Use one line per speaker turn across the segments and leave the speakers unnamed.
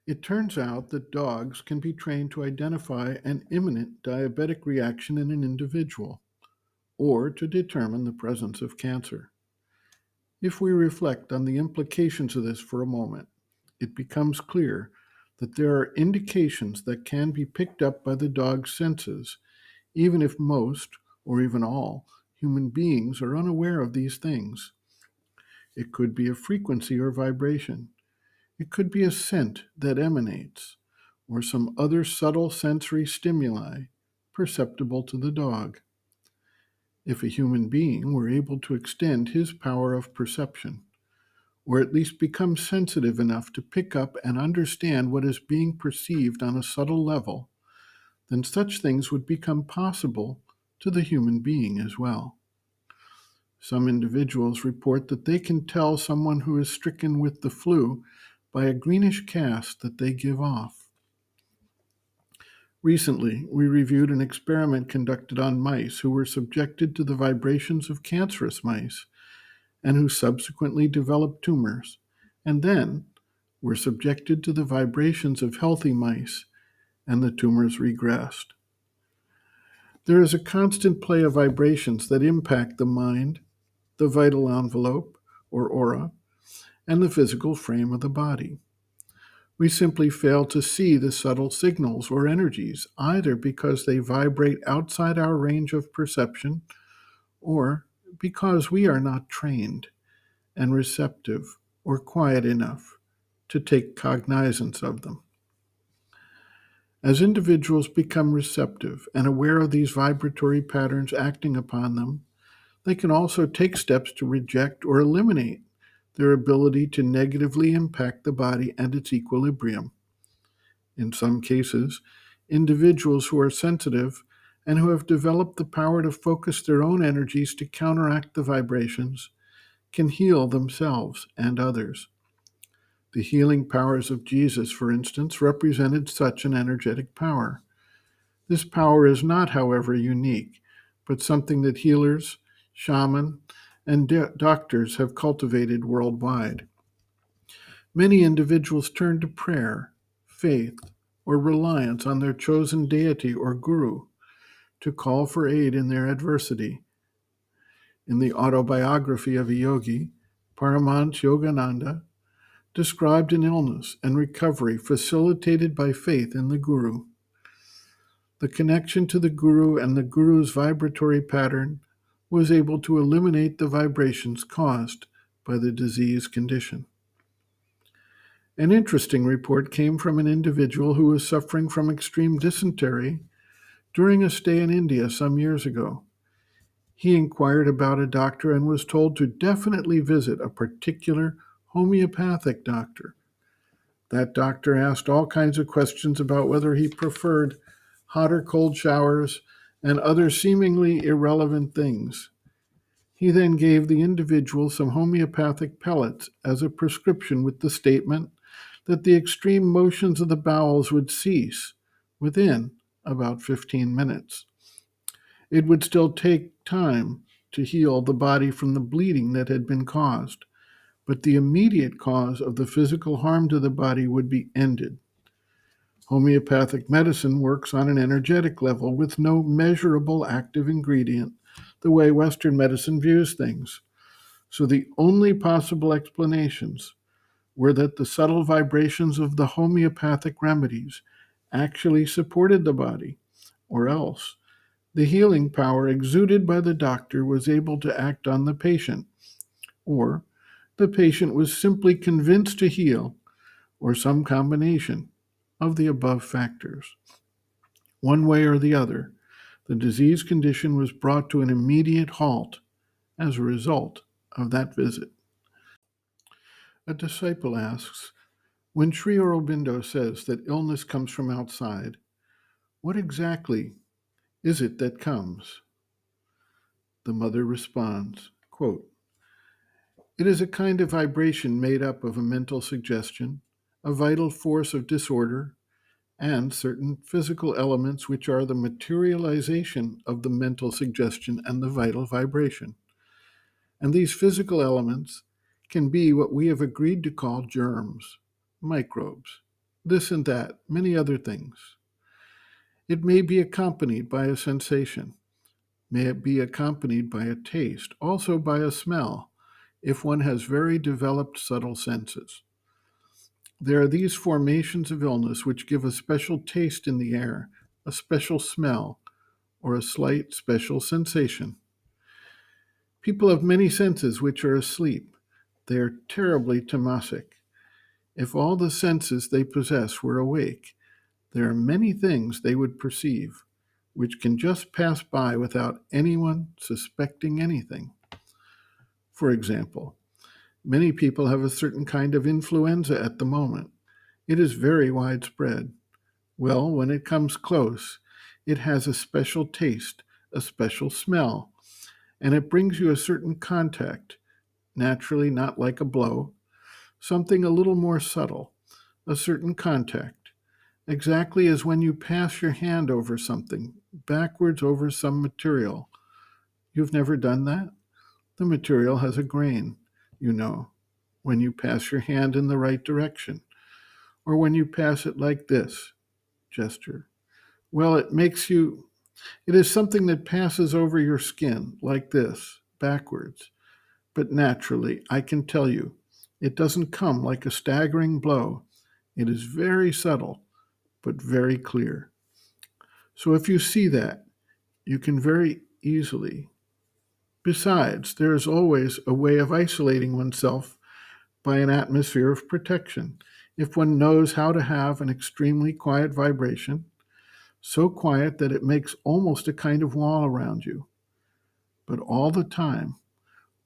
It turns out that dogs can be trained to identify an imminent diabetic reaction in an individual or to determine the presence of cancer. If we reflect on the implications of this for a moment, it becomes clear that there are indications that can be picked up by the dog's senses, even if most, or even all, human beings are unaware of these things. It could be a frequency or vibration. It could be a scent that emanates, or some other subtle sensory stimuli perceptible to the dog. If a human being were able to extend his power of perception, or at least become sensitive enough to pick up and understand what is being perceived on a subtle level, then such things would become possible to the human being as well. Some individuals report that they can tell someone who is stricken with the flu by a greenish cast that they give off. Recently, we reviewed an experiment conducted on mice who were subjected to the vibrations of cancerous mice and who subsequently developed tumors, and then were subjected to the vibrations of healthy mice, and the tumors regressed. There is a constant play of vibrations that impact the mind, the vital envelope, or aura, and the physical frame of the body. We simply fail to see the subtle signals or energies, either because they vibrate outside our range of perception or because we are not trained and receptive or quiet enough to take cognizance of them. As individuals become receptive and aware of these vibratory patterns acting upon them, they can also take steps to reject or eliminate their ability to negatively impact the body and its equilibrium. In some cases, individuals who are sensitive and who have developed the power to focus their own energies to counteract the vibrations can heal themselves and others. The healing powers of Jesus, for instance, represented such an energetic power. This power is not, however, unique, but something that healers, shamans, and doctors have cultivated worldwide. Many individuals turn to prayer, faith, or reliance on their chosen deity or guru to call for aid in their adversity. In the autobiography of a yogi, Paramahansa Yogananda described an illness and recovery facilitated by faith in the guru. The connection to the guru and the guru's vibratory pattern was able to eliminate the vibrations caused by the disease condition. An interesting report came from an individual who was suffering from extreme dysentery during a stay in India some years ago. He inquired about a doctor and was told to definitely visit a particular homeopathic doctor. That doctor asked all kinds of questions about whether he preferred hot or cold showers and other seemingly irrelevant things. He then gave the individual some homeopathic pellets as a prescription with the statement that the extreme motions of the bowels would cease within about 15 minutes. It would still take time to heal the body from the bleeding that had been caused, but the immediate cause of the physical harm to the body would be ended. Homeopathic medicine works on an energetic level with no measurable active ingredient, the way Western medicine views things. So the only possible explanations were that the subtle vibrations of the homeopathic remedies actually supported the body, or else the healing power exuded by the doctor was able to act on the patient, or the patient was simply convinced to heal, or some combination of the above factors. One way or the other, the disease condition was brought to an immediate halt as a result of that visit. A disciple asks, when Sri Aurobindo says that illness comes from outside, what exactly is it that comes? The mother responds, quote, it is a kind of vibration made up of a mental suggestion, a vital force of disorder, and certain physical elements which are the materialization of the mental suggestion and the vital vibration. And these physical elements can be what we have agreed to call germs, microbes. this and that, many other things. It may be accompanied by a sensation, may it be accompanied by a taste, also by a smell, if one has very developed subtle senses. There are these formations of illness which give a special taste in the air, a special smell, or a slight special sensation. People have many senses which are asleep. They are terribly tamasic. If all the senses they possess were awake, there are many things they would perceive, which can just pass by without anyone suspecting anything. For example, many people have a certain kind of influenza at the moment. It is very widespread. Well, when it comes close, it has a special taste, a special smell, and it brings you a certain contact, naturally not like a blow, something a little more subtle, a certain contact, exactly as when you pass your hand over something, backwards over some material. You've never done that? The material has a grain, you know, when you pass your hand in the right direction, or when you pass it like this, gesture. Well, it is something that passes over your skin, like this, backwards. But naturally, I can tell you, it doesn't come like a staggering blow. It is very subtle, but very clear. So if you see that, you can very easily. Besides, there is always a way of isolating oneself by an atmosphere of protection. If one knows how to have an extremely quiet vibration, so quiet that it makes almost a kind of wall around you. But all the time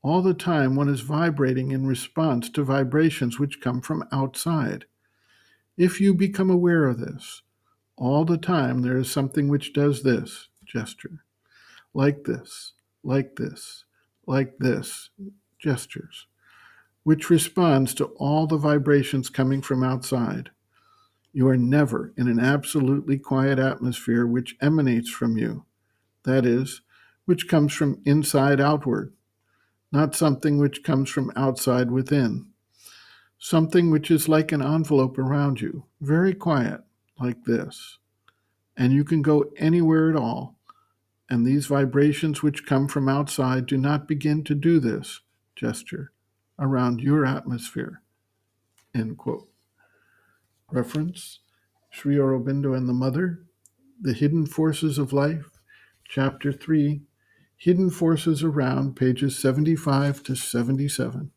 one is vibrating in response to vibrations which come from outside. If you become aware of this, all the time there is something which does this gesture, like this, like this, like this, gestures, which responds to all the vibrations coming from outside. You are never in an absolutely quiet atmosphere which emanates from you, that is, which comes from inside outward, not something which comes from outside within, something which is like an envelope around you, very quiet, like this. And you can go anywhere at all, and these vibrations which come from outside do not begin to do this gesture around your atmosphere. End quote. Reference Sri Aurobindo and the Mother, The Hidden Forces of Life, Chapter 3, Hidden Forces Around, pages 75 to 77.